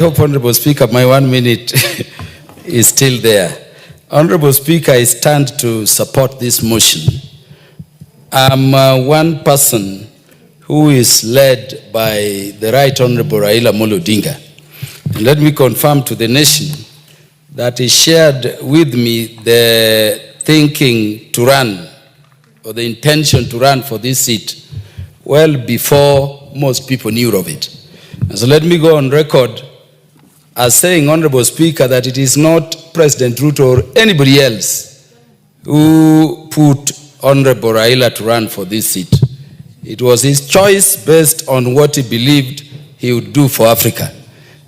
Hope, Honorable Speaker, my 1 minute is still there. Honorable Speaker, I stand to support this motion. I'm one person who is led by the Right Honorable Raila Odinga. And let me confirm to the nation that he shared with me the thinking to run, or the intention to run for this seat, well before most people knew of it. And so let me go on record as saying, Honorable Speaker, that it is not President Ruto or anybody else who put Honorable Raila to run for this seat. It was his choice based on what he believed he would do for Africa.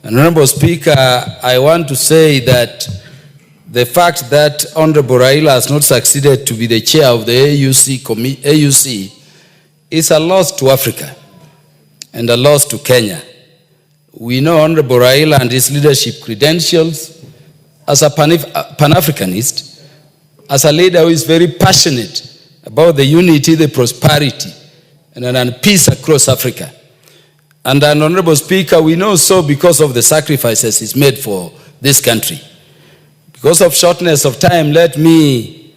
And Honorable Speaker, I want to say that the fact that Honorable Raila has not succeeded to be the chair of the AUC is a loss to Africa and a loss to Kenya. We know Honorable Raila and his leadership credentials as a Pan-Africanist, as a leader who is very passionate about the unity, the prosperity, and peace across Africa. And an Honorable Speaker, we know so because of the sacrifices he's made for this country. Because of shortness of time, let me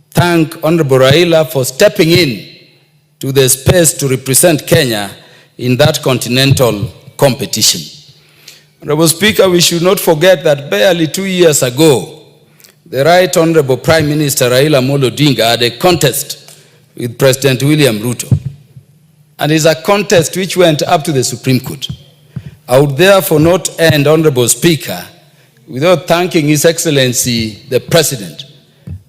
thank Honorable Raila for stepping in to the space to represent Kenya in that continental competition. Honorable Speaker, we should not forget that barely 2 years ago, the Right Honorable Prime Minister Raila Odinga had a contest with President William Ruto. And it's a contest which went up to the Supreme Court. I would therefore not end, Honorable Speaker, without thanking His Excellency, the President,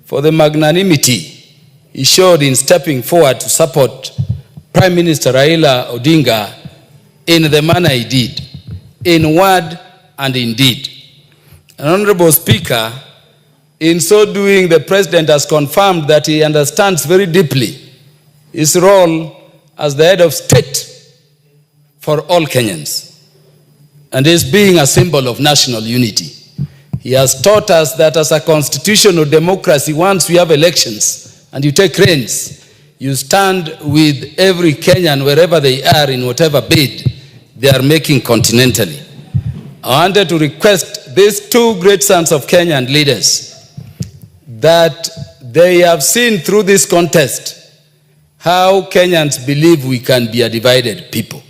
for the magnanimity he showed in stepping forward to support Prime Minister Raila Odinga in the manner he did, in word and in deed. And Honorable Speaker, in so doing, the President has confirmed that he understands very deeply his role as the head of state for all Kenyans, and is being a symbol of national unity. He has taught us that as a constitutional democracy, once we have elections and you take reins, you stand with every Kenyan wherever they are in whatever bid they are making continentally. I wanted to request these two great sons of Kenyan leaders that they have seen through this contest how Kenyans believe we can be a divided people.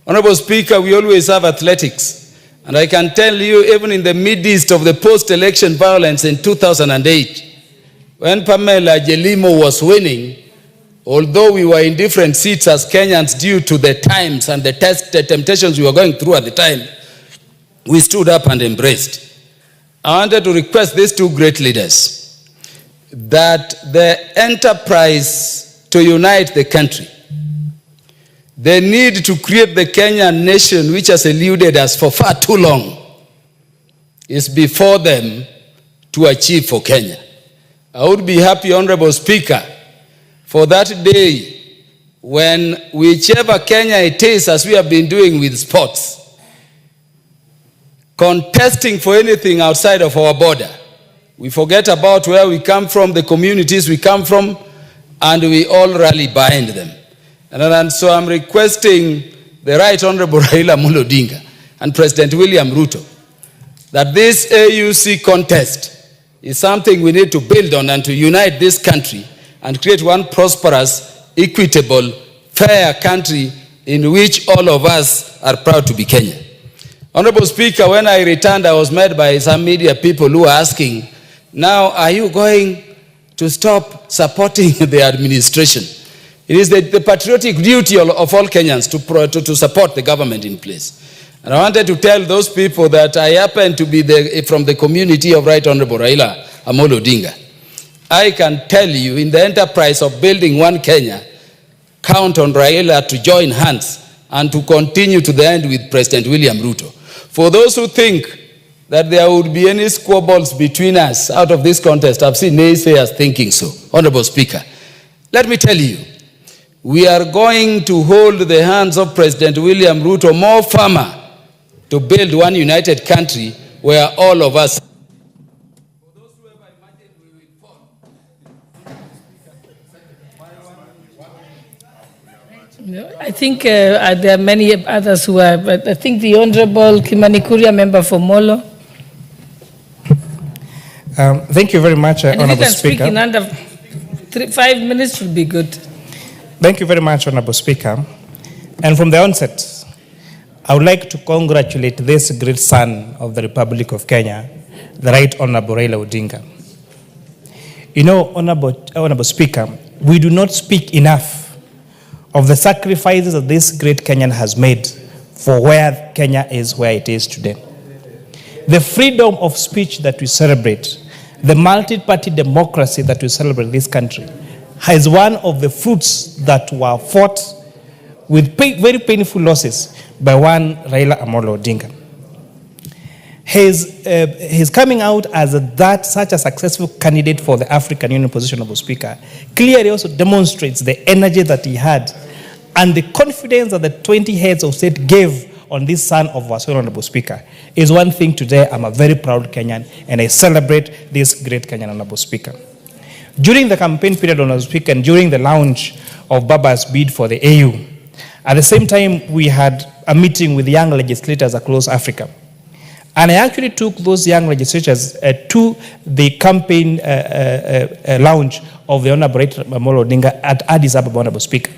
Honorable Speaker, we always have athletics. And I can tell you, even in the midst of the post-election violence in 2008, when Pamela Jelimo was winning, although we were in different seats as Kenyans due to the times and the temptations we were going through at the time, we stood up and embraced. I wanted to request these two great leaders that the enterprise to unite the country, the need to create the Kenyan nation which has eluded us for far too long, is before them to achieve for Kenya. I would be happy, Honorable Speaker, for that day when whichever Kenya it is, as we have been doing with sports, contesting for anything outside of our border, we forget about where we come from, the communities we come from, and we all rally behind them. And so I'm requesting the Right Honorable Raila Odinga and President William Ruto that this AUC contest is something we need to build on and to unite this country and create one prosperous, equitable, fair country in which all of us are proud to be Kenyan. Honorable Speaker, when I returned, I was met by some media people who were asking, now are you going to stop supporting the administration? It is the patriotic duty of all Kenyans to support the government in place. And I wanted to tell those people that I happen to be from the community of Right Honorable Raila Odinga. I can tell you, in the enterprise of building one Kenya, count on Raila to join hands and to continue to the end with President William Ruto. For those who think that there would be any squabbles between us out of this contest, I've seen naysayers thinking so. Honorable Speaker, let me tell you, we are going to hold the hands of President William Ruto more firmer to build one united country where all of us. For those who ever imagined we will fall. I think there are many others who are, but I think the Honorable Kimani Kuria, member for Molo. Thank you very much, And Honorable if you can Speaker. speak in under 5 minutes should be good. Thank you very much, Honorable Speaker. And from the onset, I would like to congratulate this great son of the Republic of Kenya, the Right Honorable Raila Odinga. You know, Honorable Speaker, we do not speak enough of the sacrifices that this great Kenyan has made for where Kenya is where it is today. The freedom of speech that we celebrate, the multi-party democracy that we celebrate in this country, is one of the fruits that were fought with very painful losses by one Raila Amolo Odinga. His coming out as such a successful candidate for the African Union position of Speaker clearly also demonstrates the energy that he had and the confidence that the 20 heads of state gave on this son of our Honorable Speaker is one thing today. I'm a very proud Kenyan and I celebrate this great Kenyan Honorable Speaker. During the campaign period, Honorable Speaker, and during the launch of Baba's bid for the AU, at the same time we had a meeting with young legislators across Africa. And I actually took those young legislators to the campaign launch of the Honorable Raila Odinga at Addis Ababa, Honorable Speaker.